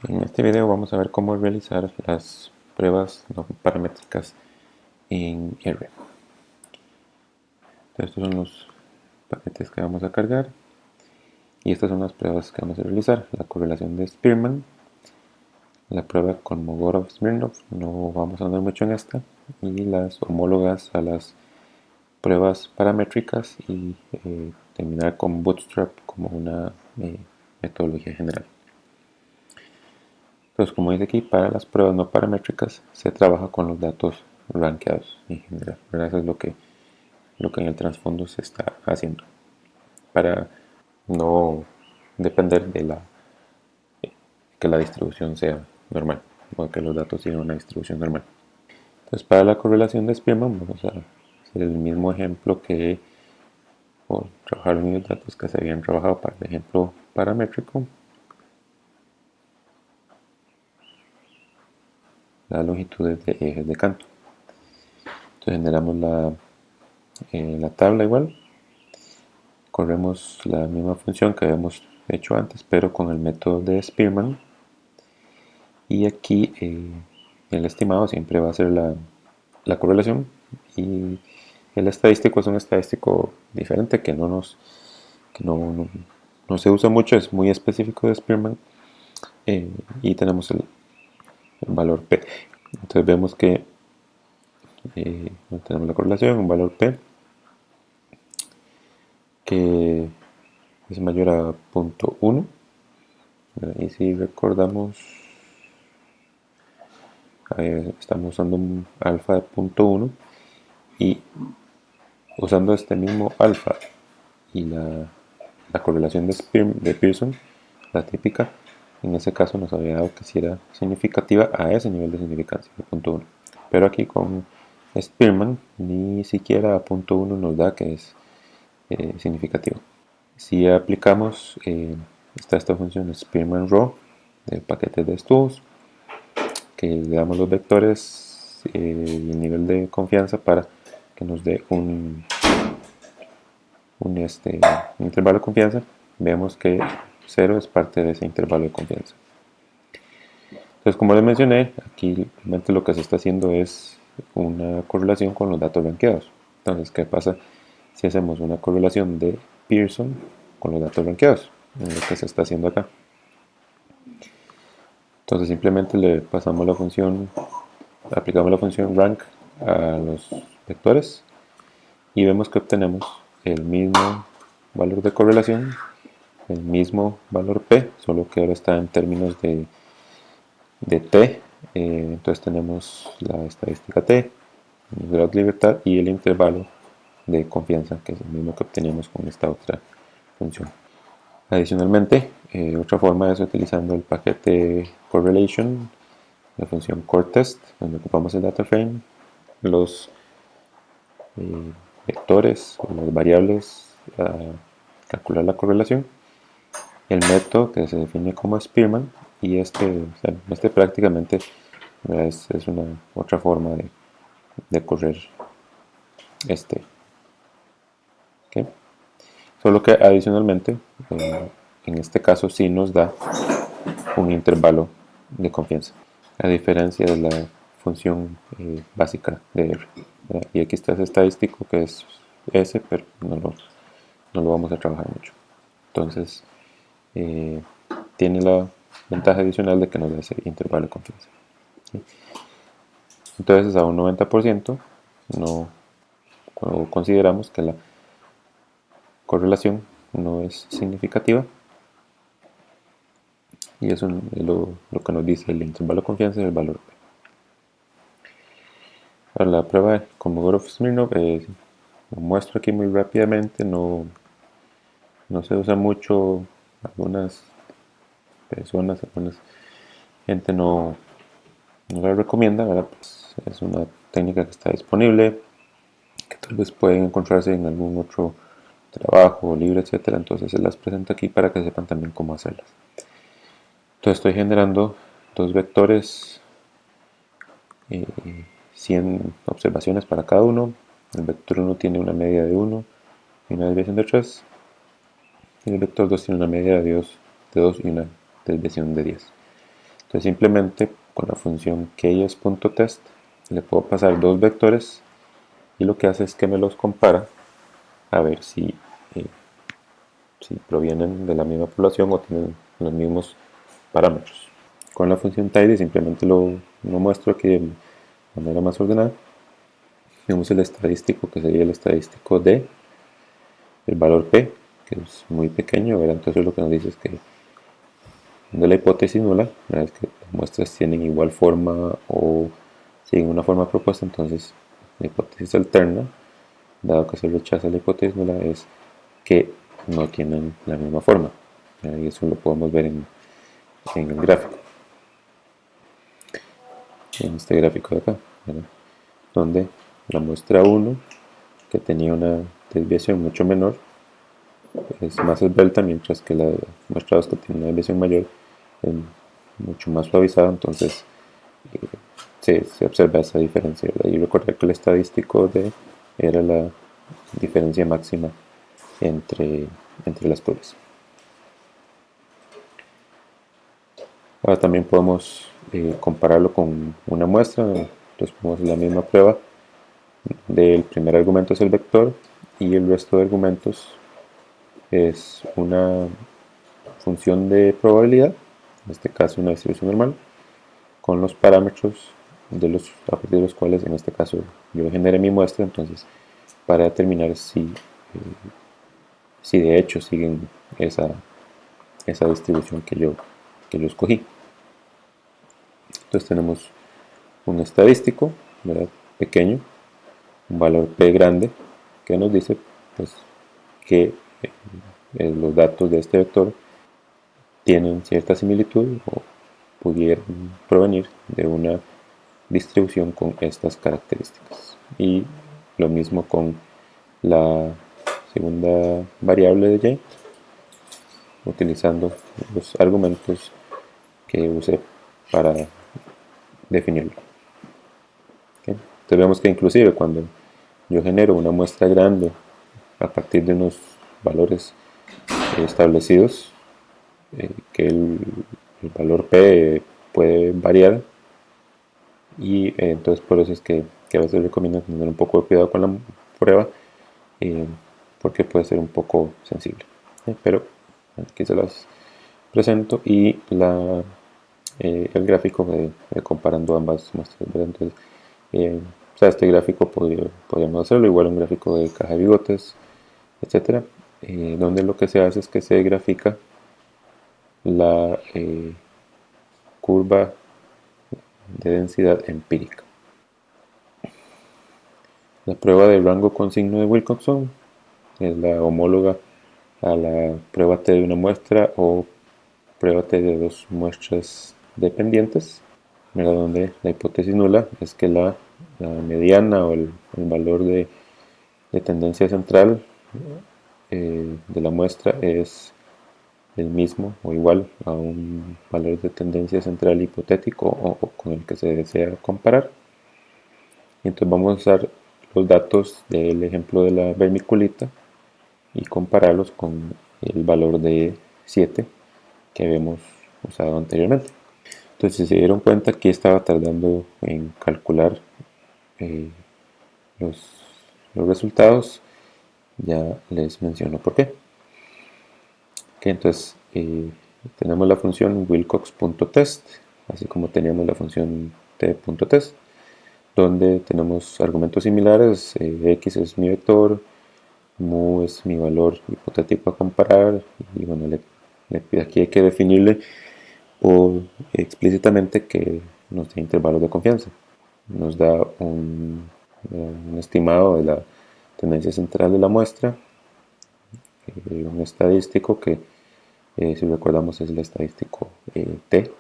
En este video vamos a ver cómo realizar las pruebas no paramétricas en R. Estos son los paquetes que vamos a cargar y estas son las pruebas que vamos a realizar. La correlación de Spearman, la prueba con Kolmogorov-Smirnov, no vamos a andar mucho en esta, y las homólogas a las pruebas paramétricas y terminar con Bootstrap como una metodología general. Entonces, como dice aquí, para las pruebas no paramétricas se trabaja con los datos rankeados en general. ¿Verdad? Eso es lo que en el trasfondo se está haciendo para no depender de que la distribución sea normal o que los datos sigan una distribución normal. Entonces, para la correlación de Spearman vamos a hacer el mismo ejemplo o trabajar los mismos datos que se habían trabajado para el ejemplo paramétrico. Las longitudes de ejes de canto. Entonces generamos la tabla igual. Corremos la misma función que habíamos hecho antes, pero con el método de Spearman. Y aquí el estimado siempre va a ser la correlación, y el estadístico es un estadístico diferente que no se usa mucho, es muy específico de Spearman, y tenemos el valor P. Entonces vemos que tenemos la correlación, un valor P que es mayor a 0.1, y si recordamos estamos usando un alfa de 0.1, y usando este mismo alfa y la correlación de Pearson, la típica, en ese caso nos había dado que si era significativa a ese nivel de significancia, de 0.1. Pero aquí con Spearman ni siquiera a 0.1 nos da que es significativo. Si aplicamos esta función Spearman Raw del paquete de estudios, que le damos los vectores y el nivel de confianza para que nos dé un intervalo de confianza, vemos que 0 es parte de ese intervalo de confianza. Entonces, como les mencioné, aquí realmente lo que se está haciendo es una correlación con los datos rankeados. Entonces, ¿qué pasa si hacemos una correlación de Pearson con los datos rankeados? Es lo que se está haciendo acá. Entonces, simplemente le pasamos la función, aplicamos la función rank a los vectores y vemos que obtenemos el mismo valor de correlación, el mismo valor P, solo que ahora está en términos de T. Entonces tenemos la estadística T, el grado de libertad y el intervalo de confianza, que es el mismo que obtenemos con esta otra función. Adicionalmente, otra forma es utilizando el paquete correlation, la función coreTest, donde ocupamos el data frame, los vectores o las variables a calcular la correlación, el método que se define como Spearman, y este prácticamente es una otra forma de correr ¿okay? Solo que adicionalmente en este caso sí nos da un intervalo de confianza, a diferencia de la función básica de R. Y aquí está ese estadístico que es S, pero no lo vamos a trabajar mucho. Entonces tiene la ventaja adicional de que nos da ese intervalo de confianza. ¿Sí? Entonces a un 90% cuando consideramos que la correlación no es significativa, y eso es lo que nos dice el intervalo de confianza y el valor P. Para la prueba con Kolmogorov-Smirnov, lo muestro aquí muy rápidamente, no se usa mucho, algunas personas, alguna gente no la recomienda, ¿verdad? Pues es una técnica que está disponible, que tal vez pueden encontrarse en algún otro trabajo, libro, etcétera. Entonces se las presento aquí para que sepan también cómo hacerlas. Entonces estoy generando dos vectores, 100 observaciones para cada uno. El vector 1 tiene una media de 1 y una desviación de 3. Y el vector 2 tiene una media de 2 y una desviación de 10. Entonces simplemente con la función keyes.test le puedo pasar dos vectores y lo que hace es que me los compara a ver si provienen de la misma población o tienen los mismos parámetros. Con la función tidy simplemente lo muestro aquí de manera más ordenada. Tenemos el estadístico, que sería el estadístico de el valor P, que es muy pequeño, ¿verdad? Entonces lo que nos dice es que de la hipótesis nula, ¿verdad? Es que las muestras tienen igual forma o siguen una forma propuesta, entonces la hipótesis alterna, dado que se rechaza la hipótesis nula, es que no tienen la misma forma, ¿verdad? Y eso lo podemos ver en el gráfico, en este gráfico de acá, ¿verdad? Donde la muestra 1, que tenía una desviación mucho menor, es más esbelta, mientras que la muestra 2, que tiene una desviación mayor, es mucho más suavizada. Entonces se observa esa diferencia, ¿verdad? Y recordar que el estadístico de era la diferencia máxima entre las pruebas. Ahora también podemos compararlo con una muestra. Entonces podemos hacer la misma prueba. Del primer argumento es el vector y el resto de argumentos es una función de probabilidad, en este caso una distribución normal, con los parámetros a partir de los cuales en este caso yo generé mi muestra. Entonces, para determinar si de hecho siguen esa distribución que yo escogí. Entonces tenemos un estadístico, ¿verdad? Pequeño, un valor P grande, que nos dice pues que los datos de este vector tienen cierta similitud o pudieran provenir de una distribución con estas características. Y lo mismo con la segunda variable de y, utilizando los argumentos que usé para definirlo. ¿Okay? Entonces vemos que inclusive cuando yo genero una muestra grande a partir de unos valores establecidos, que el valor P puede variar, y entonces por eso es que a veces recomiendo tener un poco de cuidado con la prueba, porque puede ser un poco sensible. Pero aquí se las presento y el gráfico de comparando ambas muestras. Entonces, este gráfico podríamos hacerlo igual, un gráfico de caja de bigotes, etcétera, donde lo que se hace es que se grafica la curva de densidad empírica. La prueba de rango con signo de Wilcoxon es la homóloga a la prueba T de una muestra o prueba T de dos muestras dependientes, donde la hipótesis nula es que la mediana o el valor de tendencia central de la muestra es el mismo o igual a un valor de tendencia central hipotético o con el que se desea comparar. Y entonces vamos a usar los datos del ejemplo de la vermiculita y compararlos con el valor de 7 que habíamos usado anteriormente. Entonces, si se dieron cuenta, aquí estaba tardando en calcular los resultados. Ya les menciono por qué. Entonces tenemos la función wilcox.test, así como teníamos la función t.test, donde tenemos argumentos similares. X es mi vector, mu es mi valor hipotético a comparar, y bueno, aquí hay que definirle explícitamente que nos da intervalos de confianza. Nos da un estimado de la tendencia central de la muestra, un estadístico que, si recordamos, es el estadístico T,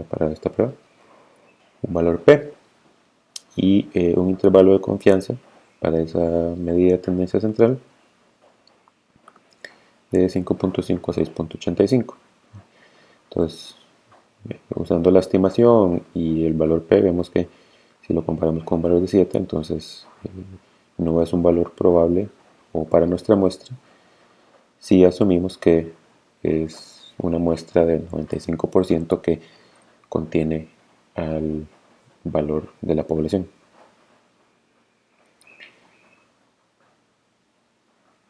para esta prueba, un valor P y un intervalo de confianza para esa medida de tendencia central de 5.5 a 6.85. Entonces, usando la estimación y el valor P, vemos que si lo comparamos con un valor de 7, entonces no es un valor probable o para nuestra muestra, si asumimos que es una muestra del 95% que contiene al valor de la población.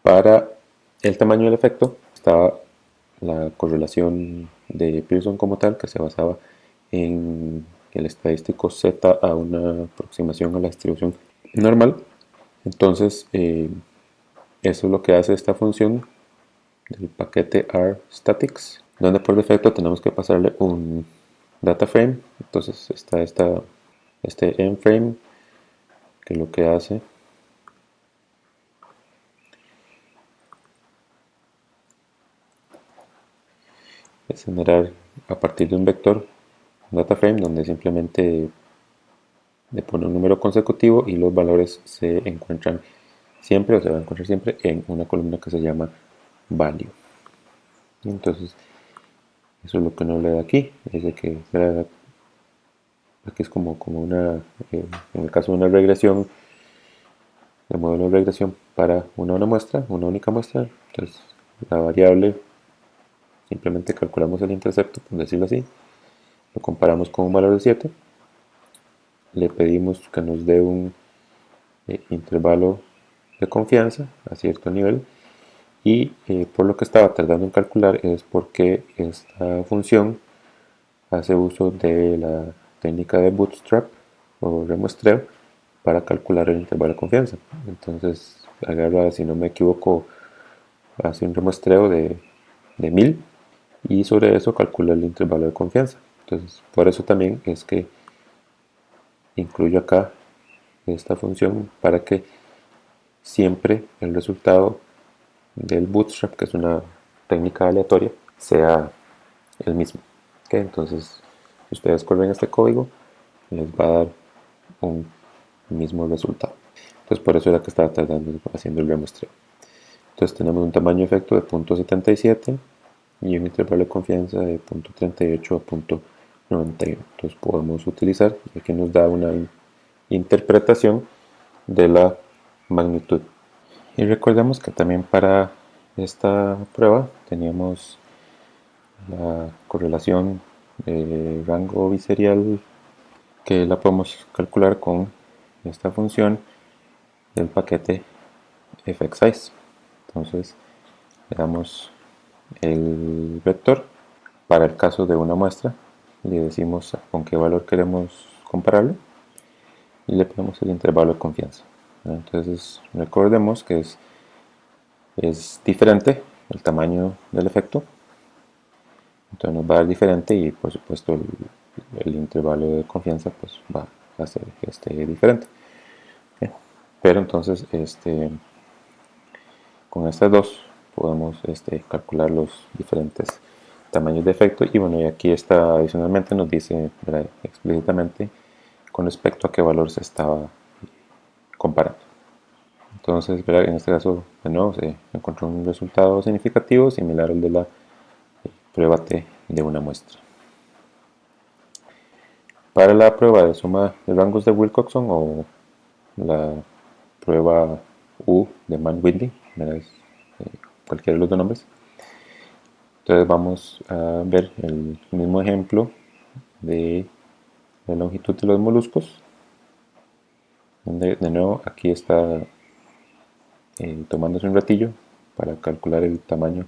Para el tamaño del efecto estaba la correlación de Pearson como tal, que se basaba en el estadístico Z a una aproximación a la distribución normal. Entonces, eso es lo que hace esta función del paquete rstatics, donde por defecto tenemos que pasarle un data frame. Entonces está este enFrame, que lo que hace es generar a partir de un vector un data frame donde simplemente le pone un número consecutivo y los valores se encuentran siempre, o se van a encontrar siempre en una columna que se llama value. Entonces eso es lo que nos le da aquí, es de que aquí es como una, en el caso de una regresión, de modelo de regresión para una única muestra. Entonces la variable, simplemente calculamos el intercepto, por decirlo así, lo comparamos con un valor de 7, le pedimos que nos dé un intervalo de confianza a cierto nivel, y por lo que estaba tardando en calcular es porque esta función hace uso de la técnica de bootstrap o remuestreo para calcular el intervalo de confianza. Entonces agarra, si no me equivoco, hace un remuestreo de 1000 y sobre eso calcula el intervalo de confianza. Entonces por eso también es que incluyo acá esta función para que siempre el resultado del bootstrap, que es una técnica aleatoria, sea el mismo. ¿Okay? Entonces, si ustedes corren este código, les va a dar un mismo resultado. Entonces, por eso era que estaba tardando haciendo el remuestreo. Entonces, tenemos un tamaño de efecto de 0.77 y un intervalo de confianza de 0.38 a 0.91. Entonces, podemos utilizar, y aquí nos da una interpretación de la magnitud. Y recordemos que también para esta prueba teníamos la correlación de rango biserial, que la podemos calcular con esta función del paquete fxize. Entonces le damos el vector para el caso de una muestra, le decimos con qué valor queremos compararlo y le ponemos el intervalo de confianza. Entonces recordemos que es diferente el tamaño del efecto, entonces nos va a dar diferente, y por supuesto el intervalo de confianza pues va a ser diferente. Bien. Pero entonces con estas dos podemos calcular los diferentes tamaños de efecto, y bueno, y aquí está adicionalmente nos dice, ¿verdad?, explícitamente con respecto a qué valor se estaba comparando. Entonces, ¿verdad?, en este caso de nuevo se encontró un resultado significativo similar al de la prueba T de una muestra. Para la prueba de suma de rangos de Wilcoxon, o la prueba U de Mann-Whitney, cualquiera de los dos nombres, entonces vamos a ver el mismo ejemplo de la longitud de los moluscos, donde de nuevo aquí está tomándose un ratillo para calcular el tamaño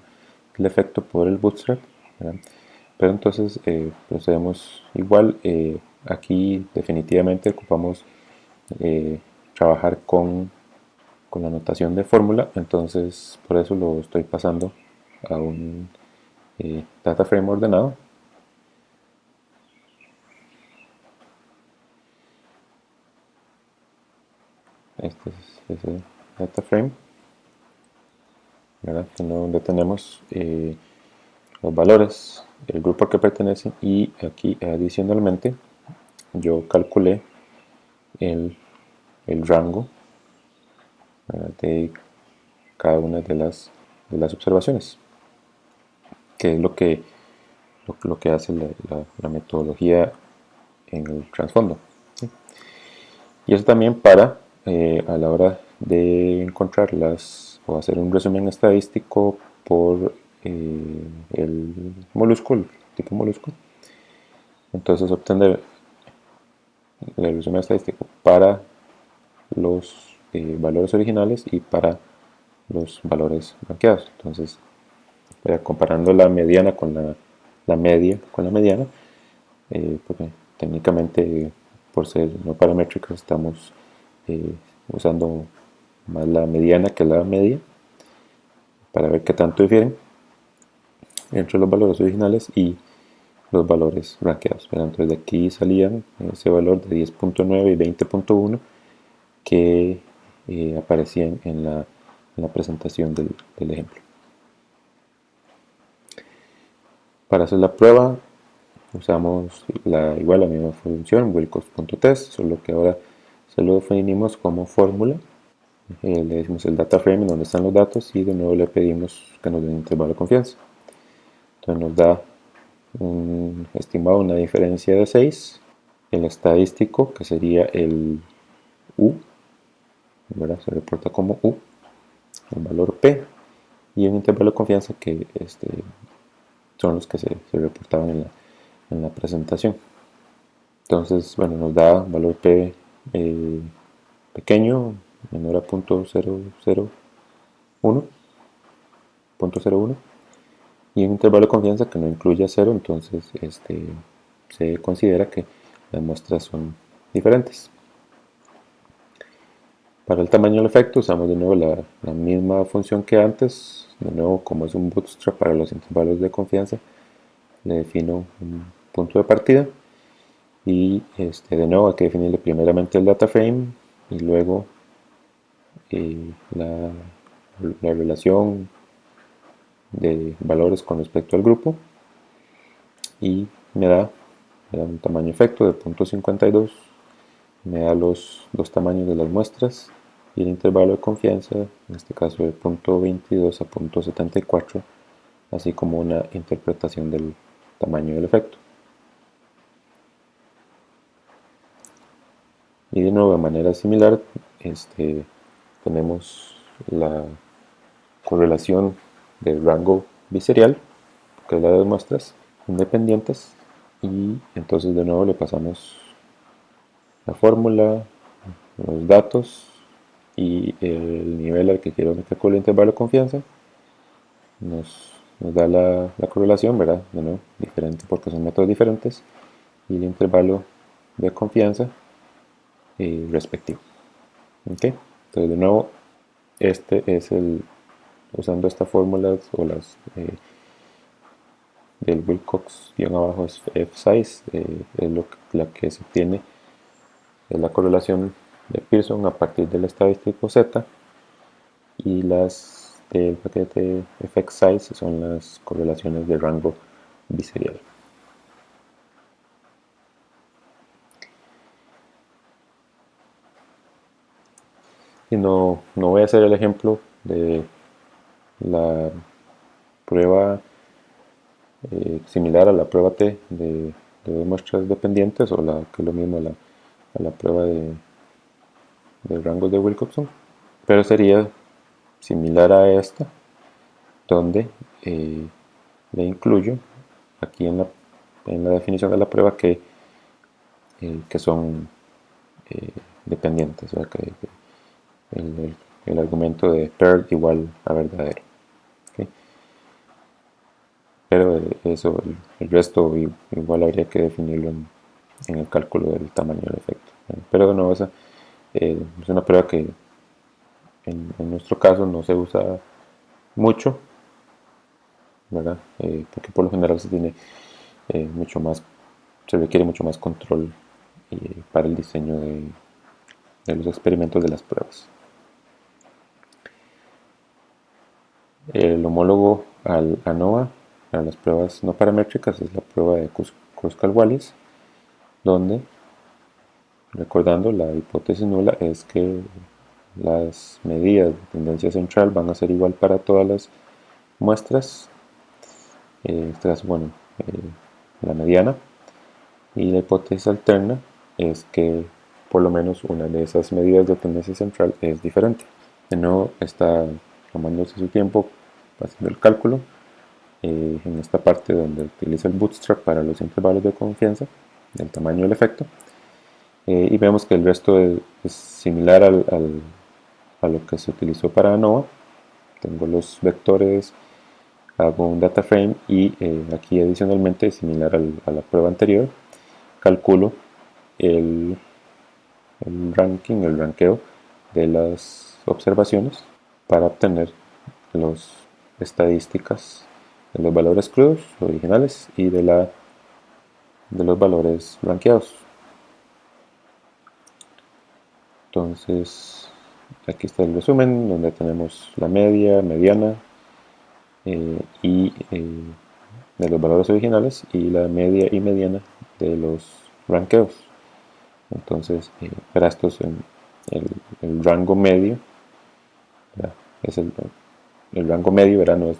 del efecto por el bootstrap, ¿verdad? Pero entonces procedemos igual. Aquí definitivamente ocupamos trabajar con la notación de fórmula, entonces por eso lo estoy pasando a un data frame ordenado. Este es ese data frame, ¿verdad?, donde tenemos los valores, el grupo al que pertenecen, y aquí adicionalmente yo calculé el rango, ¿verdad?, de cada una de las observaciones, que es lo que hace la metodología en el trasfondo, ¿sí? Y eso también para a la hora de encontrarlas o hacer un resumen estadístico por el molusco, el tipo molusco, entonces obtener el resumen estadístico para los valores originales y para los valores blanqueados. Entonces, comparando la mediana con la media con la mediana, porque técnicamente por ser no paramétricos estamos usando más la mediana que la media para ver qué tanto difieren entre los valores originales y los valores rankeados. Entonces de aquí salían ese valor de 10.9 y 20.1 que aparecían en la presentación del ejemplo. Para hacer la prueba usamos igual la misma función wilcox.test, solo que ahora se lo definimos como fórmula. Le decimos el data frame donde están los datos y de nuevo le pedimos que nos dé un intervalo de confianza. Entonces nos da un estimado, una diferencia de 6, el estadístico que sería el U, ¿verdad? Se reporta como U, el valor P, y un intervalo de confianza que son los que se reportaban en la presentación. Entonces, bueno, nos da valor P pequeño, menor a 0.001, y un intervalo de confianza que no incluye a 0, entonces se considera que las muestras son diferentes. Para el tamaño del efecto usamos de nuevo la misma función que antes. De nuevo, como es un bootstrap para los intervalos de confianza, le defino un punto de partida y de nuevo hay que definirle primeramente el data frame y luego la relación de valores con respecto al grupo, y me da un tamaño efecto de 0.52, me da los dos tamaños de las muestras y el intervalo de confianza, en este caso de 0.22 a 0.74, así como una interpretación del tamaño del efecto. Y de nuevo, de manera similar, tenemos la correlación del rango biserial, que es la de muestras independientes, y entonces de nuevo le pasamos la fórmula, los datos y el nivel al que quiero que calcule el intervalo de confianza. Nos da la correlación, ¿verdad? De nuevo, diferente porque son métodos diferentes, y el intervalo de confianza respectivo. ¿Okay? Entonces de nuevo, este es usando estas fórmulas o las del Wilcox-F-size, es la que se obtiene, es la correlación de Pearson a partir del estadístico Z, y las del paquete FX-size son las correlaciones de rango biserial. Y no voy a hacer el ejemplo de la prueba similar a la prueba T de muestras dependientes, o que es lo mismo a la prueba de rangos de Wilcoxon, pero sería similar a esta, donde le incluyo aquí en la definición de la prueba que son dependientes, o que el argumento de paired igual a verdadero. ¿Okay? Pero eso, el resto igual habría que definirlo en el cálculo del tamaño del efecto. Pero de nuevo, esa es una prueba que en nuestro caso no se usa mucho, ¿verdad? Porque por lo general se tiene se requiere mucho más control para el diseño de los experimentos de las pruebas. El homólogo al ANOVA para las pruebas no paramétricas es la prueba de Kruskal-Wallis, donde, recordando, la hipótesis nula es que las medidas de tendencia central van a ser igual para todas las muestras, en este caso, bueno, la mediana, y la hipótesis alterna es que por lo menos una de esas medidas de tendencia central es diferente. De nuevo, está tomándose su tiempo haciendo el cálculo, en esta parte donde utiliza el bootstrap para los intervalos de confianza, del tamaño del efecto, y vemos que el resto es similar a lo que se utilizó para ANOVA. Tengo los vectores, hago un data frame y aquí adicionalmente, similar a la prueba anterior, calculo el ranking, el ranqueo de las observaciones para obtener las estadísticas de los valores crudos originales y de los valores rankeados. Entonces, aquí está el resumen donde tenemos la media, mediana de los valores originales y la media y mediana de los rankeos. Entonces, para estos el rango medio, ¿verdad? Es el rango medio, ¿verdad? No es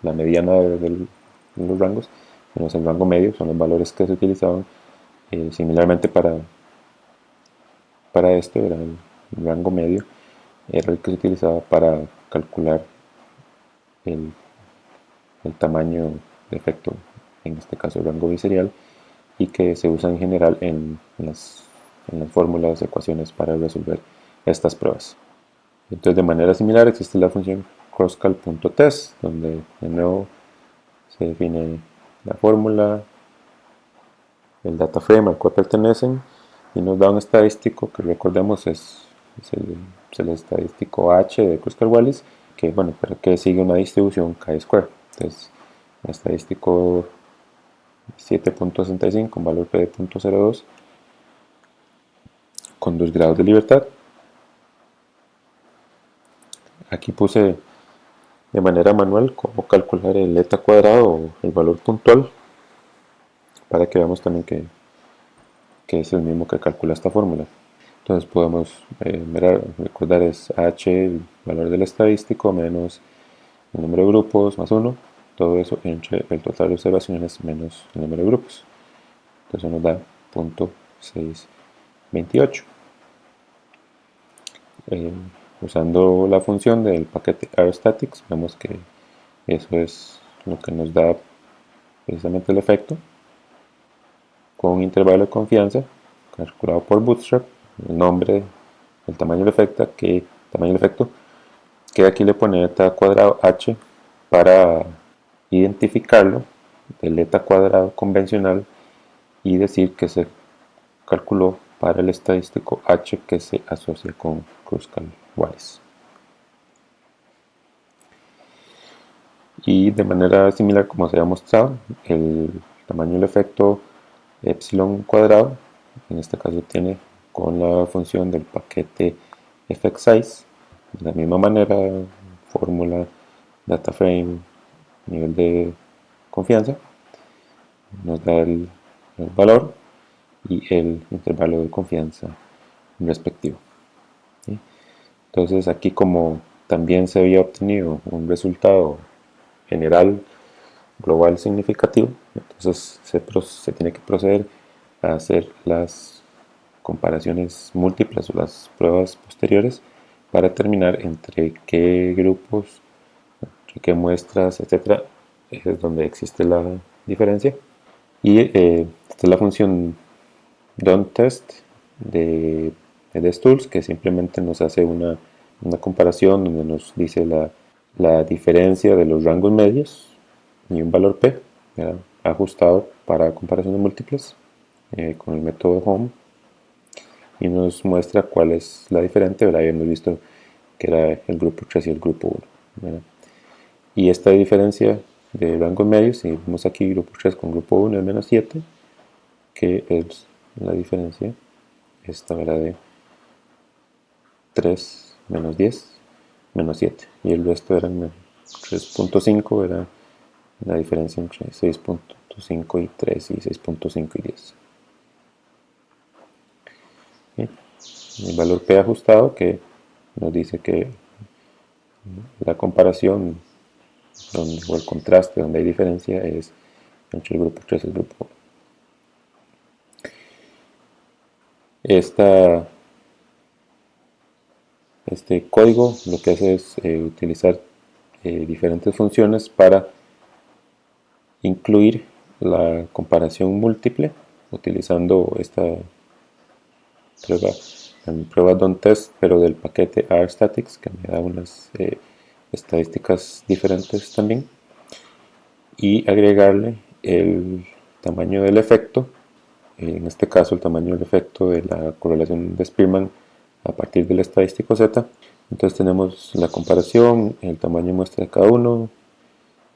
la mediana de los rangos, sino es el rango medio, son los valores que se utilizaban similarmente para este, ¿verdad? El rango medio era el que se utilizaba para calcular el, el tamaño de efecto, en este caso el rango biserial, y que se usa en general en las fórmulas, ecuaciones para resolver estas pruebas. Entonces, de manera similar existe la función crosscal.test, donde de nuevo se define la fórmula, el data frame al cual pertenecen, y nos da un estadístico que recordemos es el estadístico H de Kruskal-Wallis, que bueno, pero que sigue una distribución chi-square. Entonces, el estadístico 7.65 con valor P de 0.02 con 2 grados de libertad. Aquí puse de manera manual cómo calcular el eta cuadrado o el valor puntual para que veamos también que es el mismo que calcula esta fórmula. Entonces podemos recordar es H, el valor del estadístico, menos el número de grupos, más 1, todo eso entre el total de observaciones menos el número de grupos. Entonces nos da 0.628. Usando la función del paquete rstatics, vemos que eso es lo que nos da precisamente el efecto con un intervalo de confianza calculado por Bootstrap, el nombre, el tamaño del efecto, que aquí le pone eta cuadrado h para identificarlo del eta cuadrado convencional y decir que se calculó para el estadístico h que se asocia con Kruskal-Wallis. Y de manera similar como se ha mostrado, el tamaño del efecto epsilon cuadrado, en este caso tiene con la función del paquete fxsize, de la misma manera, fórmula, data frame, nivel de confianza, nos da el valor y el intervalo de confianza respectivo. ¿Sí? Entonces aquí, como también se había obtenido un resultado general global significativo, entonces se tiene que proceder a hacer las comparaciones múltiples o las pruebas posteriores para determinar entre qué grupos, entre qué muestras, etcétera, es donde existe la diferencia. Y esta es la función doneTest de DevTools, que simplemente nos hace una comparación donde nos dice la diferencia de los rangos medios y un valor P, ¿verdad?, ajustado para comparaciones múltiples con el método home, y nos muestra cuál es la diferente, ¿verdad? Habíamos visto que era el grupo 3 y el grupo 1, ¿verdad? Y esta diferencia de rangos medios, si vemos aquí grupo 3 con grupo 1 es menos 7, que es la diferencia esta, ¿verdad?, de 3 menos 10 menos 7, y el resto eran 3.5, era la diferencia entre 6.5 y 3 y 6.5 y 10. ¿Sí? El valor P ajustado, que nos dice que la comparación o el contraste donde hay diferencia es entre el grupo 3 y el grupo 1. Este código lo que hace es utilizar diferentes funciones para incluir la comparación múltiple utilizando esta prueba DonTest, pero del paquete rstatics, que me da unas estadísticas diferentes también, y agregarle el tamaño del efecto, en este caso el tamaño del efecto de la correlación de Spearman a partir del estadístico Z. Entonces tenemos la comparación, el tamaño de muestra de cada uno,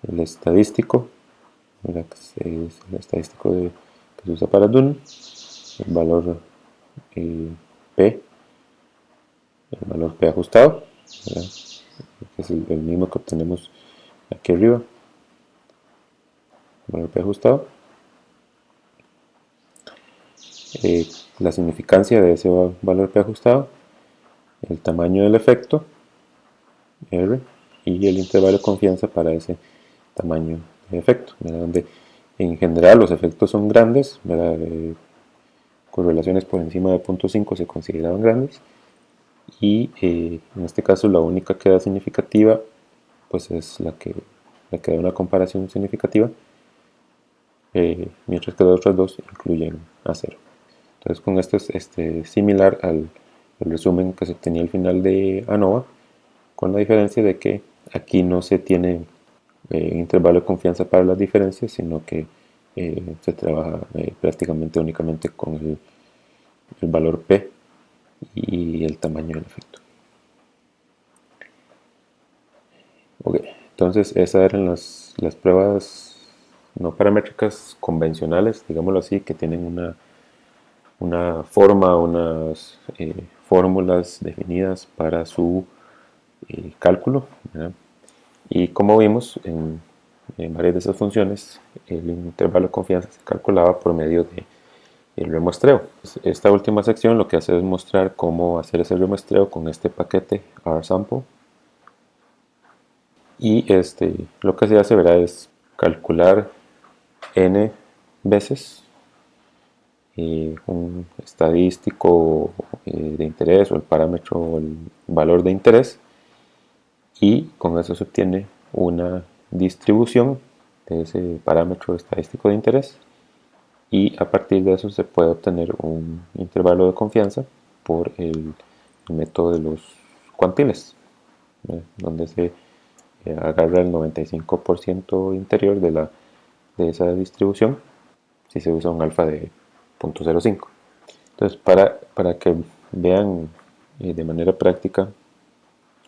el estadístico, es el estadístico que se usa para DUN, el valor P, el valor P ajustado, ¿verdad? Que es el mismo que obtenemos aquí arriba, el valor P ajustado, la significancia de ese valor P ajustado, el tamaño del efecto, R, y el intervalo de confianza para ese tamaño de efecto, ¿verdad? Donde en general los efectos son grandes, ¿verdad? Correlaciones por encima de 0.5 se consideraban grandes, y en este caso la única que da significativa pues es la que da una comparación significativa, mientras que las otras dos incluyen a cero. Entonces con esto es similar al resumen que se obtenía al final de ANOVA, con la diferencia de que aquí no se tiene intervalo de confianza para las diferencias, sino que se trabaja prácticamente únicamente con el valor P y el tamaño del efecto. Ok, entonces esas eran las pruebas no paramétricas convencionales, digámoslo así, que tienen una forma, unas fórmulas definidas para su cálculo, ¿verdad? Y como vimos en varias de esas funciones, el intervalo de confianza se calculaba por medio del remuestreo. Esta última sección lo que hace es mostrar cómo hacer ese remuestreo con este paquete rsample. Y lo que se hace, ¿verdad?, es calcular n veces un estadístico de interés o el parámetro o el valor de interés, y con eso se obtiene una distribución de ese parámetro estadístico de interés, y a partir de eso se puede obtener un intervalo de confianza por el método de los cuantiles, donde se agarra el 95% interior de esa distribución si se usa un alfa de 0.05. Entonces, para que vean de manera práctica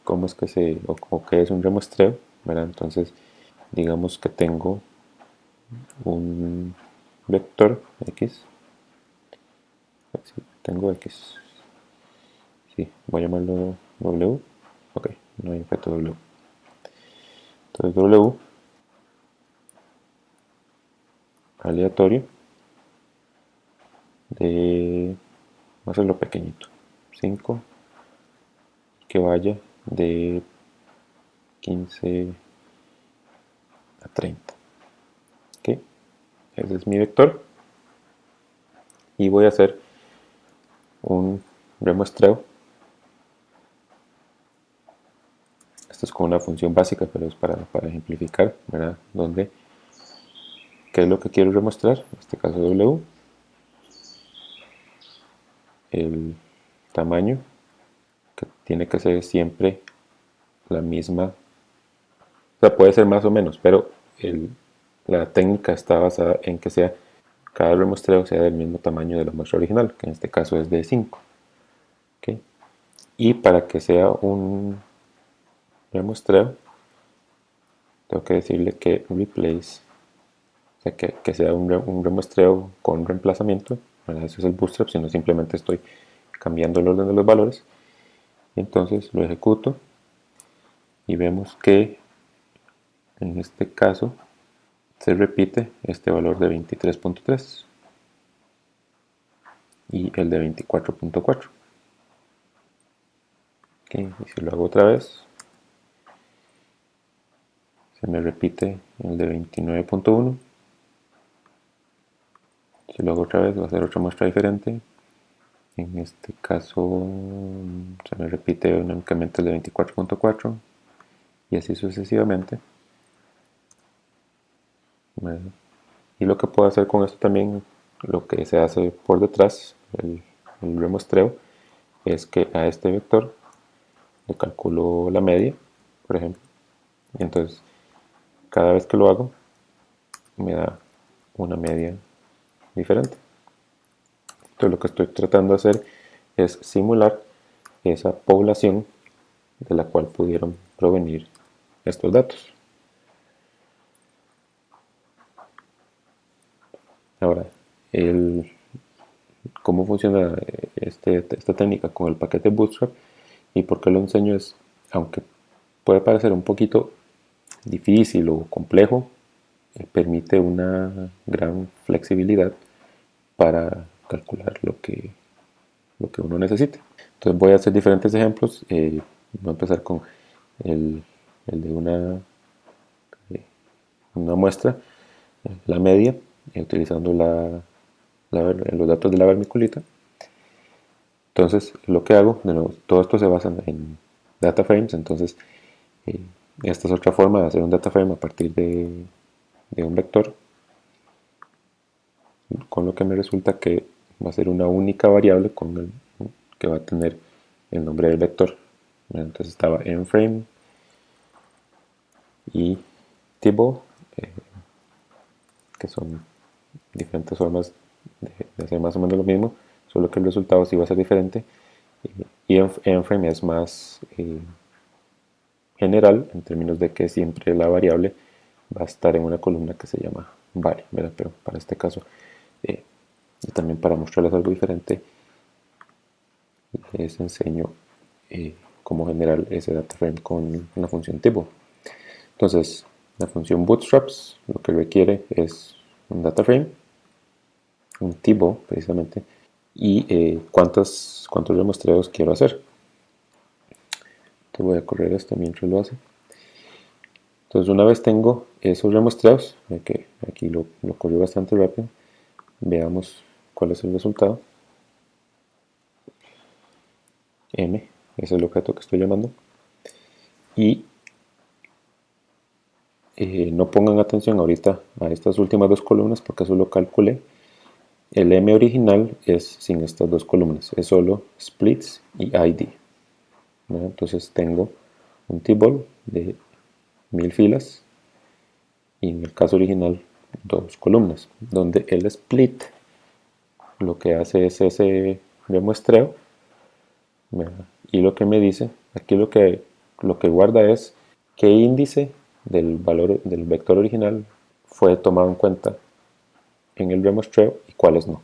cómo es que o qué es un remuestreo, ¿verdad? Entonces, digamos que tengo un vector X, tengo X, sí, voy a llamarlo W, ok, no hay objeto W. Entonces W aleatorio vamos a hacerlo pequeñito, 5, que vaya de 15 a 30. ¿Okay? Ese es mi vector. Y voy a hacer un remuestreo. Esto es como una función básica, pero es para ejemplificar, ¿verdad? Donde, ¿qué es lo que quiero remostrar? En este caso W. El tamaño, que tiene que ser siempre la misma. O sea, puede ser más o menos, pero la técnica está basada en que cada remuestreo sea del mismo tamaño de la muestra original, que en este caso es de 5. ¿Okay? Y para que sea un remuestreo, tengo que decirle que replace, o sea, que sea un remuestreo con reemplazamiento. Bueno, eso es el bootstrap, sino simplemente estoy cambiando el orden de los valores. Entonces lo ejecuto y vemos que en este caso se repite este valor de 23.3 y el de 24.4. Okay, y si lo hago otra vez, se me repite el de 29.1. Si lo hago otra vez, va a ser otra muestra diferente. En este caso se me repite únicamente el de 24.4 y así sucesivamente. ¿verdad? Y lo que puedo hacer con esto también, lo que se hace por detrás, el remuestreo, es que a este vector le calculo la media, por ejemplo. Y entonces, cada vez que lo hago, me da una media diferente. Entonces, lo que estoy tratando de hacer es simular esa población de la cual pudieron provenir estos datos. Ahora, cómo funciona esta técnica con el paquete Bootstrap y por qué lo enseño es, aunque puede parecer un poquito difícil o complejo, permite una gran flexibilidad para calcular lo que uno necesite. Entonces voy a hacer diferentes ejemplos. Voy a empezar con el, el de una muestra, la media, utilizando los datos de la vermiculita. Entonces lo que hago, de nuevo, todo esto se basa en data frames, entonces esta es otra forma de hacer un data frame a partir de un vector, con lo que me resulta que va a ser una única variable que va a tener el nombre del vector. Entonces estaba en frame y tibble, que son diferentes formas de hacer más o menos lo mismo, solo que el resultado sí va a ser diferente. Y en frame es más general en términos de que siempre la variable va a estar en una columna que se llama var, ¿verdad? Pero para este caso, y también para mostrarles algo diferente, les enseño cómo generar ese data frame con una función tipo. Entonces, la función bootstraps lo que requiere es un data frame, un tipo precisamente, y cuántos remuestreos quiero hacer. Entonces voy a correr esto mientras lo hace. Entonces una vez tengo esos remuestreos, que aquí lo corrió bastante rápido, veamos cuál es el resultado. M es el objeto que estoy llamando. Y no pongan atención ahorita a estas últimas dos columnas porque eso lo calculé. El M original es sin estas dos columnas, es solo splits y ID. ¿No? Entonces tengo un table de 1000 filas y en el caso original dos columnas, donde el split lo que hace es ese remuestreo, ¿verdad? Y lo que me dice, aquí lo que guarda es qué índice del valor del vector original fue tomado en cuenta en el remuestreo y cuáles no.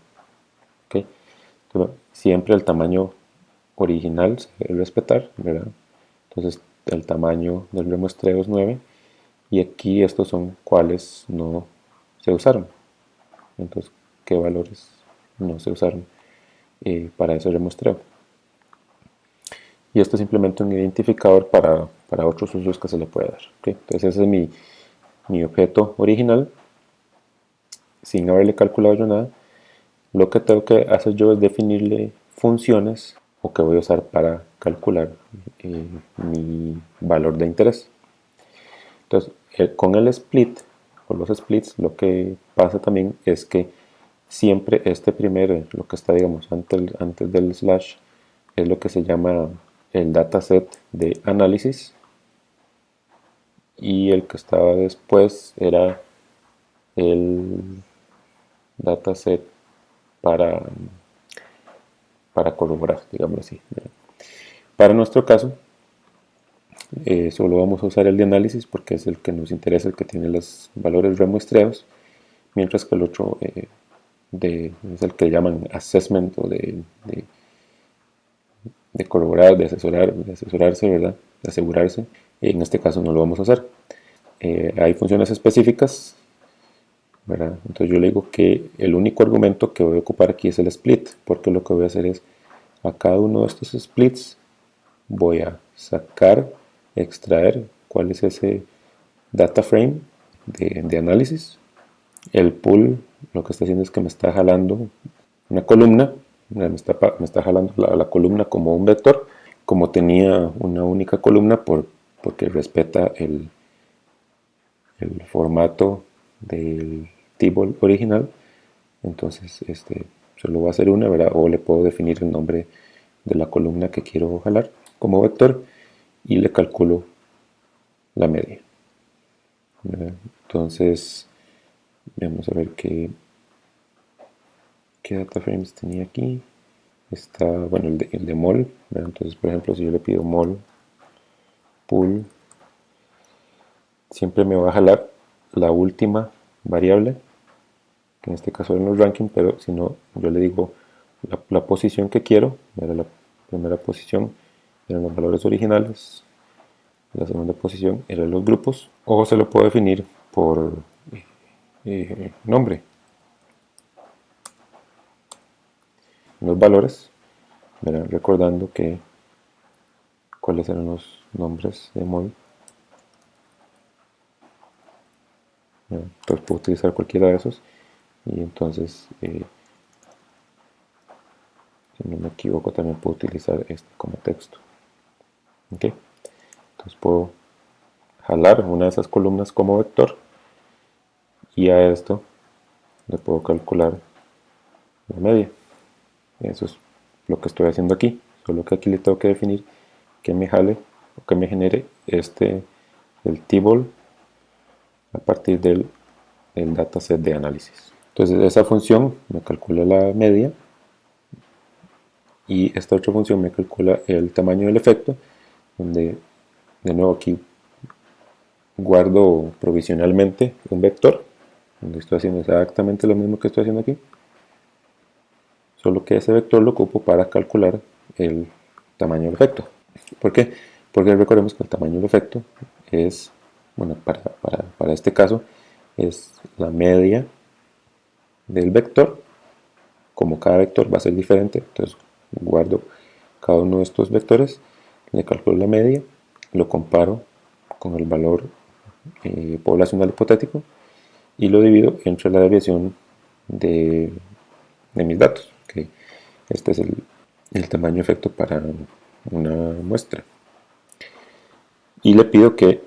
¿Okay? Entonces, siempre el tamaño original se debe respetar, ¿verdad? Entonces el tamaño del remuestreo es 9 y aquí estos son cuáles no se usaron. Entonces, ¿qué valores no se usaron para ese remuestreo? Y esto es simplemente un identificador para otros usos que se le puede dar. ¿Okay? Entonces ese es mi objeto original, sin haberle calculado yo nada. Lo que tengo que hacer yo es definirle funciones o que voy a usar para calcular mi valor de interés. Entonces, con el split o los splits, lo que pasa también es que siempre este primero, lo que está, digamos, antes del slash, es lo que se llama el dataset de análisis, y el que estaba después era el dataset para, para corroborar, digamos así. Para nuestro caso, solo vamos a usar el de análisis porque es el que nos interesa, el que tiene los valores remuestreados, mientras que el otro es el que llaman assessment o de corroborar, de asesorarse, ¿verdad? De asegurarse. En este caso no lo vamos a hacer. Hay funciones específicas, ¿verdad? Entonces yo le digo que el único argumento que voy a ocupar aquí es el split, porque lo que voy a hacer es a cada uno de estos splits voy a sacar, extraer cuál es ese data frame de análisis. El pool lo que está haciendo es que me está jalando una columna, me está jalando la columna como un vector, como tenía una única columna porque respeta el formato del table original, entonces solo va a ser una, ¿verdad? O le puedo definir el nombre de la columna que quiero jalar como vector y le calculo la media, ¿verdad? Entonces vamos a ver qué data frames tenía aquí. Está, bueno, el de mol, ¿verdad? Entonces, por ejemplo, si yo le pido mol pool, siempre me va a jalar la última variable, que en este caso eran los ranking, pero si no, yo le digo la posición que quiero, era la primera posición, eran los valores originales, la segunda posición eran los grupos, o se lo puedo definir por nombre, los valores, ¿verdad? Recordando que cuáles eran los nombres de mol. Entonces puedo utilizar cualquiera de esos y entonces si no me equivoco también puedo utilizar este como texto. ¿Okay? Entonces puedo jalar una de esas columnas como vector y a esto le puedo calcular la media. Eso es lo que estoy haciendo aquí, solo que aquí le tengo que definir que me jale o que me genere el table a partir del dataset de análisis. Entonces esa función me calcula la media y esta otra función me calcula el tamaño del efecto, donde de nuevo aquí guardo provisionalmente un vector, donde estoy haciendo exactamente lo mismo que estoy haciendo aquí, solo que ese vector lo ocupo para calcular el tamaño del efecto. ¿Por qué? Porque recordemos que el tamaño del efecto es, bueno, para este caso, es la media del vector. Como cada vector va a ser diferente, entonces guardo cada uno de estos vectores, le calculo la media, lo comparo con el valor poblacional hipotético y lo divido entre la desviación de mis datos, que este es el tamaño efecto para una muestra. Y le pido que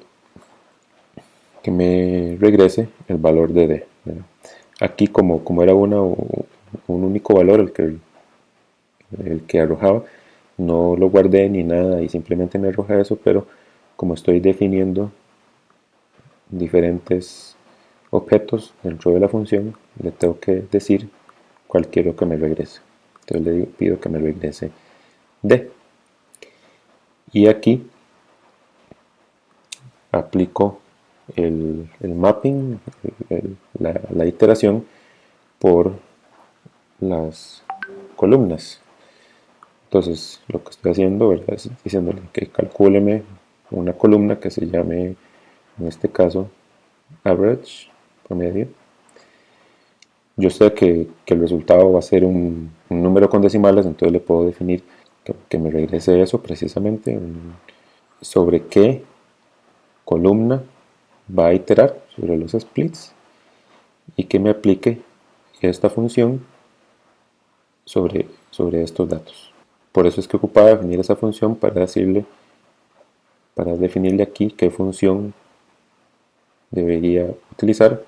me regrese el valor de D, ¿verdad? Aquí como era un único valor el que arrojaba, no lo guardé ni nada y simplemente me arroja eso, pero como estoy definiendo diferentes objetos dentro de la función, le tengo que decir cuál quiero que me regrese. Entonces le pido que me regrese D. Y aquí aplico el mapping, la iteración por las columnas. Entonces lo que estoy haciendo, ¿verdad?, es diciéndole que calcúleme una columna que se llame, en este caso, average, promedio. Yo sé que el resultado va a ser un número con decimales, entonces le puedo definir que me regrese eso precisamente, sobre qué columna va a iterar sobre los splits y que me aplique esta función sobre estos datos. Por eso es que ocupaba definir esa función para definirle aquí qué función debería utilizar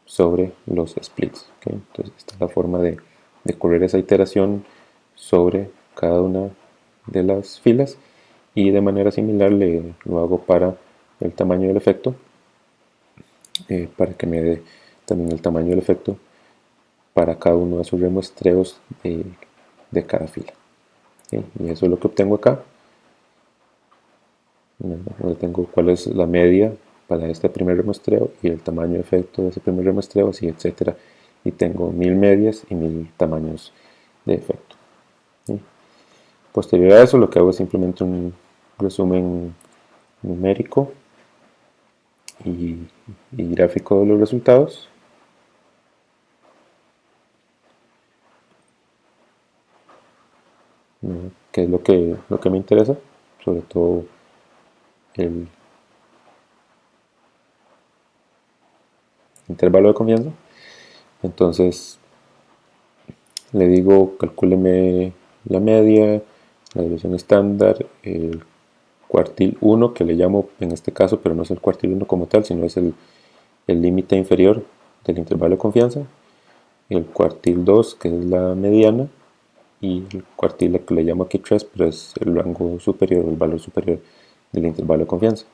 sobre los splits. ¿Okay? Entonces esta es la forma de correr esa iteración sobre cada una de las filas y de manera similar lo hago para el tamaño del efecto, para que me dé también el tamaño del efecto para cada uno de sus remuestreos de cada fila. ¿Okay? Y eso es lo que obtengo acá, donde tengo cuál es la media para este primer remuestreo y el tamaño de efecto de ese primer remuestreo, así, etcétera. Y tengo 1000 medias y 1000 tamaños de efecto. ¿Sí? Posterior a eso, lo que hago es simplemente un resumen numérico y gráfico de los resultados. Que es lo que me interesa, sobre todo el intervalo de confianza. Entonces le digo calcúleme la media, la desviación estándar, el cuartil 1 que le llamo en este caso, pero no es el cuartil 1 como tal, sino es el límite inferior del intervalo de confianza, el cuartil 2, que es la mediana, y el cuartil que le llamo aquí 3, pero es el rango superior, el valor superior del intervalo de confianza.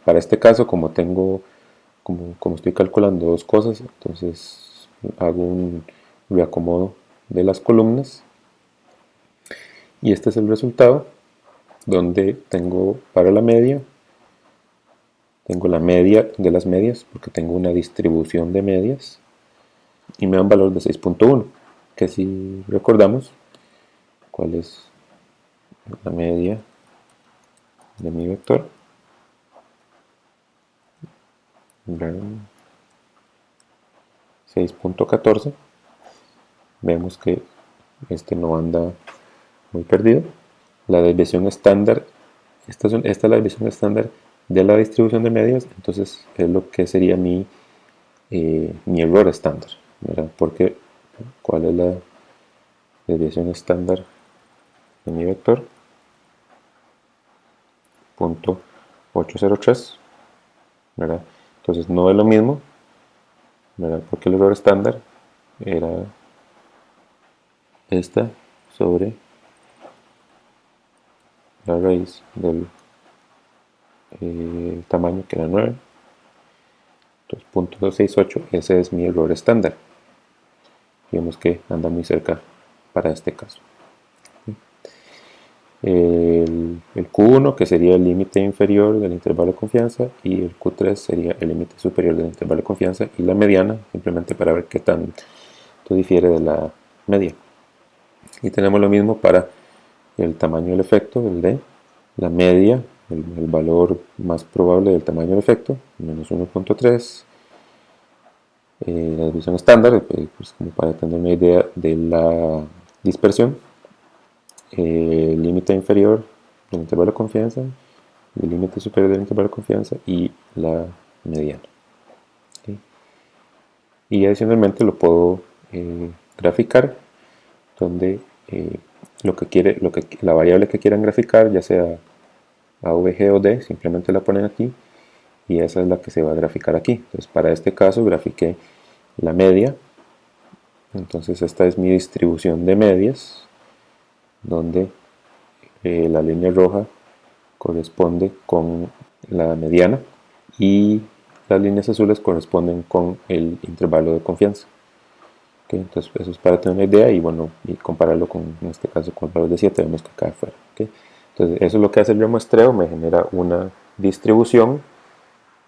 Para este caso, como estoy calculando dos cosas, entonces hago un reacomodo de las columnas, y este es el resultado, donde tengo para la media, tengo la media de las medias, porque tengo una distribución de medias, y me da un valor de 6.1, que si recordamos cuál es la media de mi vector, 6.14, vemos que este no anda muy perdido. La desviación estándar, esta es la desviación estándar de la distribución de medias, entonces es lo que sería mi error estándar, ¿verdad? Porque ¿cuál es la desviación estándar de mi vector? 0.803, ¿verdad? Entonces no es lo mismo, ¿verdad? Porque el error estándar era esta sobre la raíz del tamaño, que era 9. Entonces, 0.268, ese es mi error estándar. Vemos que anda muy cerca para este caso. El Q1, que sería el límite inferior del intervalo de confianza, y el Q3 sería el límite superior del intervalo de confianza, y la mediana, simplemente para ver qué tanto difiere de la media. Y tenemos lo mismo para el tamaño del efecto, el D, la media, el valor más probable del tamaño del efecto, menos 1.3, la desviación estándar, pues como para tener una idea de la dispersión, el límite inferior del intervalo de confianza, el límite superior del intervalo de confianza y la mediana. ¿Okay? Y adicionalmente lo puedo graficar, donde la variable que quieran graficar, ya sea a, v, g o d, simplemente la ponen aquí y esa es la que se va a graficar aquí. Entonces para este caso grafiqué la media, entonces esta es mi distribución de medias, donde la línea roja corresponde con la mediana y las líneas azules corresponden con el intervalo de confianza. ¿Okay? Entonces eso es para tener una idea y bueno, y compararlo con, en este caso, con el valor de 7, vemos que acá afuera. ¿Okay? Entonces eso es lo que hace el remuestreo, me genera una distribución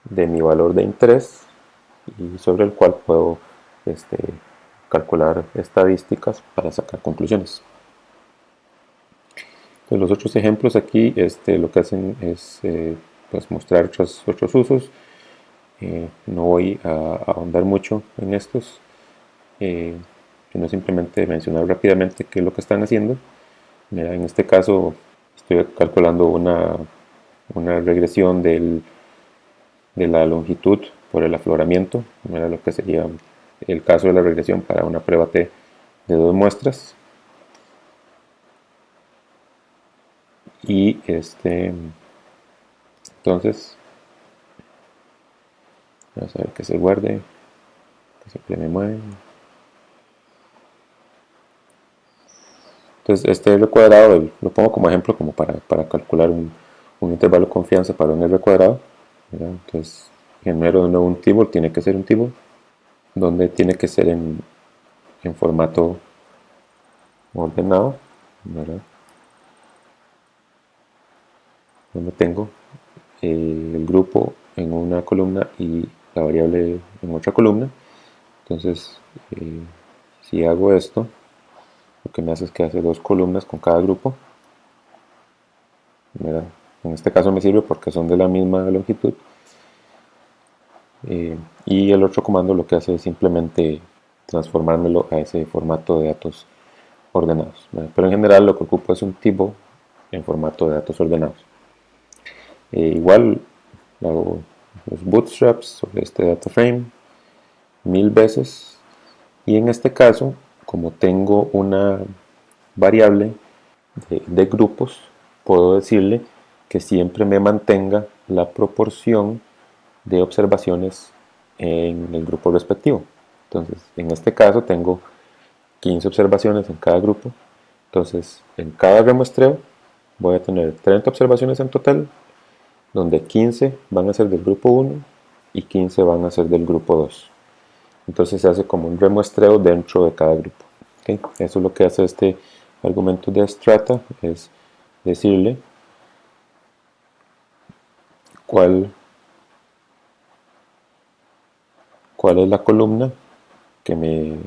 de mi valor de interés y sobre el cual puedo calcular estadísticas para sacar conclusiones. Entonces, los otros ejemplos aquí lo que hacen es pues mostrar otros usos. No voy a ahondar mucho en estos, sino simplemente mencionar rápidamente qué es lo que están haciendo. Mira, en este caso estoy calculando una regresión de la longitud por el afloramiento. Mira lo que sería el caso de la regresión para una prueba T de 2 muestras. Y entonces vamos a ver que se guarde, que siempre me mueve. Entonces este R cuadrado lo pongo como ejemplo como para calcular un intervalo de confianza para un R cuadrado, ¿verdad? Entonces genero de nuevo un tibor, tiene que ser un tibor, donde tiene que ser en formato ordenado, ¿verdad? Donde tengo el grupo en una columna y la variable en otra columna. Entonces si hago esto, lo que me hace es que hace 2 columnas con cada grupo, ¿verdad? En este caso me sirve porque son de la misma longitud. Y el otro comando lo que hace es simplemente transformármelo a ese formato de datos ordenados, ¿verdad? Pero en general lo que ocupo es un tipo en formato de datos ordenados. Igual hago los bootstraps sobre este data frame 1000 veces, y en este caso, como tengo una variable de grupos, puedo decirle que siempre me mantenga la proporción de observaciones en el grupo respectivo. Entonces, en este caso tengo 15 observaciones en cada grupo. Entonces, en cada remuestreo voy a tener 30 observaciones en total, donde 15 van a ser del grupo 1 y 15 van a ser del grupo 2. Entonces se hace como un remuestreo dentro de cada grupo. ¿Okay? Eso es lo que hace este argumento de strata, es decirle cuál es la columna que me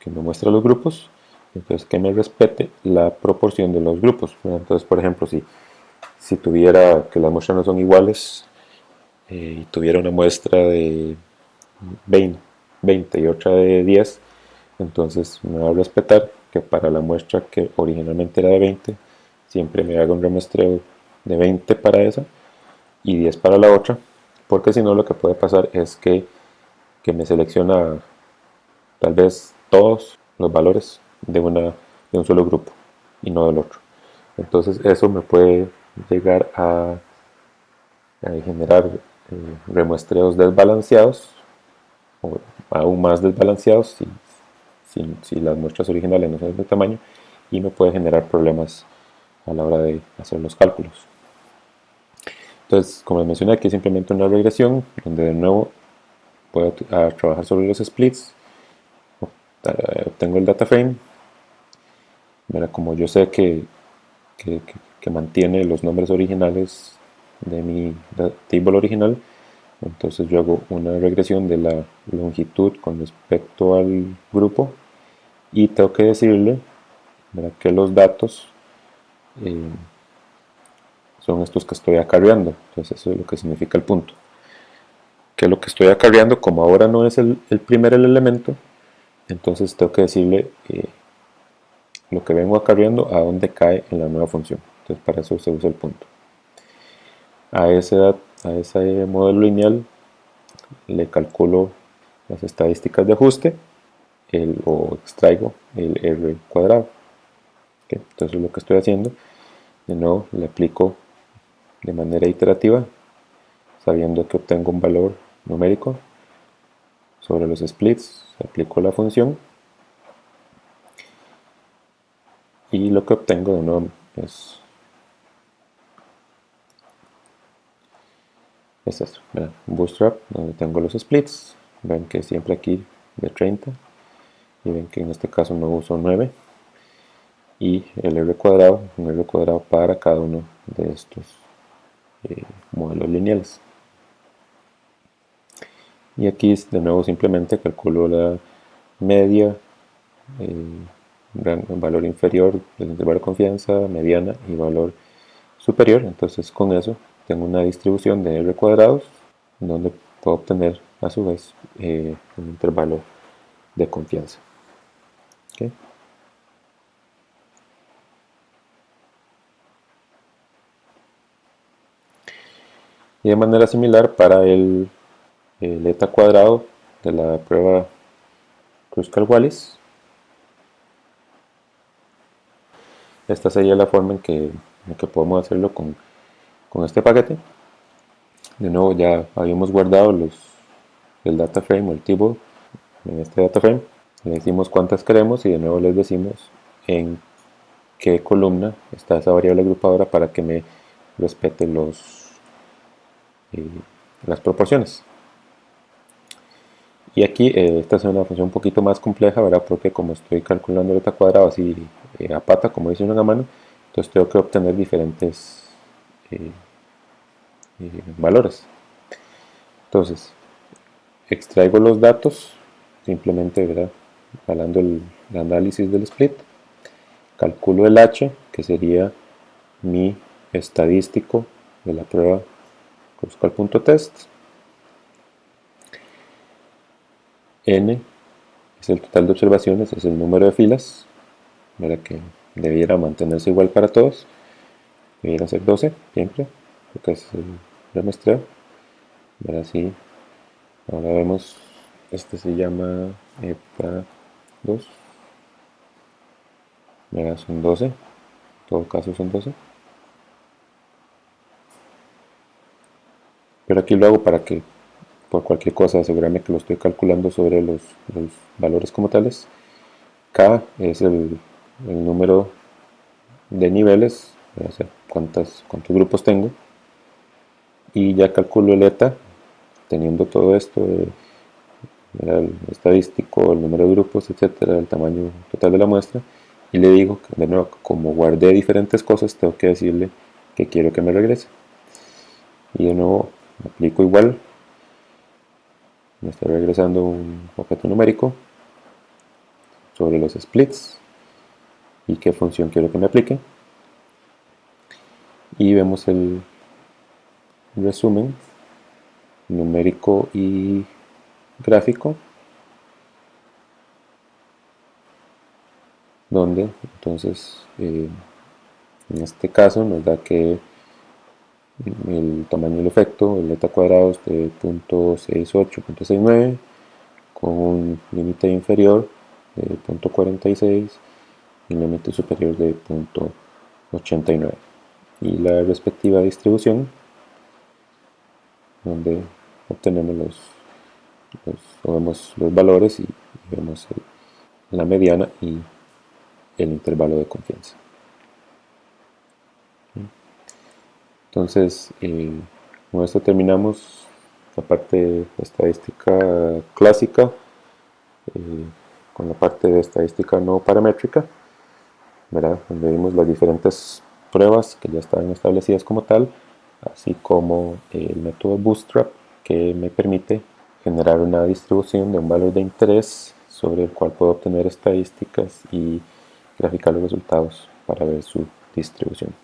muestra los grupos, entonces que me respete la proporción de los grupos. Entonces, por ejemplo, si tuviera que las muestras no son iguales y tuviera una muestra de 20 y otra de 10, entonces me va a respetar que para la muestra que originalmente era de 20, siempre me haga un remuestreo de 20 para esa y 10 para la otra, porque si no lo que puede pasar es que me selecciona tal vez todos los valores de un solo grupo y no del otro. Entonces eso me puede llegar a generar remuestreos desbalanceados o aún más desbalanceados si las muestras originales no son de tamaño, y me puede generar problemas a la hora de hacer los cálculos. Entonces, como les mencioné, aquí es simplemente una regresión donde de nuevo puedo trabajar sobre los splits, obtengo el data frame. Como yo sé que mantiene los nombres originales de mi table original, entonces yo hago una regresión de la longitud con respecto al grupo y tengo que decirle que los datos son estos que estoy acarreando. Entonces eso es lo que significa el punto, que lo que estoy acarreando, como ahora no es el primer elemento, entonces tengo que decirle lo que vengo acarreando a dónde cae en la nueva función. Entonces para eso se usa el punto. A ese modelo lineal le calculo las estadísticas de ajuste o extraigo el R cuadrado. ¿Okay? Entonces lo que estoy haciendo, de nuevo le aplico de manera iterativa, sabiendo que obtengo un valor numérico sobre los splits, aplico la función y lo que obtengo de nuevo es esto, Bootstrap, donde tengo los splits. Ven que siempre aquí de 30 y ven que en este caso no uso 9 y el R cuadrado, un R cuadrado para cada uno de estos modelos lineales. Y aquí de nuevo simplemente calculo la media, valor inferior del intervalo de confianza, mediana y valor superior. Entonces con eso tengo una distribución de R cuadrados donde puedo obtener a su vez un intervalo de confianza. ¿Okay? Y de manera similar para el eta cuadrado de la prueba Kruskal-Wallis. Esta sería la forma en que podemos hacerlo con este paquete. De nuevo ya habíamos guardado el data frame o el table en este data frame. Le decimos cuántas queremos y de nuevo les decimos en qué columna está esa variable agrupadora para que me respete las proporciones. Y aquí esta es una función un poquito más compleja, ¿verdad? Porque como estoy calculando el eta cuadrado así a pata, como dice una mano, entonces tengo que obtener diferentes valores. Entonces, extraigo los datos, simplemente, ¿verdad? Jalando el análisis del split, calculo el H, que sería mi estadístico de la prueba Kruskal.test. N es el total de observaciones, es el número de filas, ¿verdad? Que debiera mantenerse igual para todos, debiera ser 12 siempre, porque es el remuestreo. ¿Verdad? Así, ahora vemos, este se llama ETA 2, ¿verdad? Son 12, en todo caso son 12. Pero aquí lo hago para que por cualquier cosa asegurarme que lo estoy calculando sobre los valores como tales. K es el número de niveles, o sea, cuántos grupos tengo, y ya calculo el eta teniendo todo esto, el estadístico, el número de grupos, etcétera, el tamaño total de la muestra, y le digo que, de nuevo, como guardé diferentes cosas, tengo que decirle que quiero que me regrese. Y de nuevo aplico igual, me está regresando un objeto numérico sobre los splits y qué función quiero que me aplique. Y vemos el resumen numérico y gráfico, donde entonces en este caso nos da que el tamaño del efecto, el eta cuadrado es de 0.68, 0.69, con un límite inferior de 0.46 y un límite superior de 0.89, y la respectiva distribución, donde obtenemos vemos los valores y vemos la mediana y el intervalo de confianza. Entonces, con esto terminamos la parte de estadística clásica, con la parte de estadística no paramétrica, ¿verdad? Donde vimos las diferentes pruebas que ya están establecidas como tal, así como el método Bootstrap, que me permite generar una distribución de un valor de interés sobre el cual puedo obtener estadísticas y graficar los resultados para ver su distribución.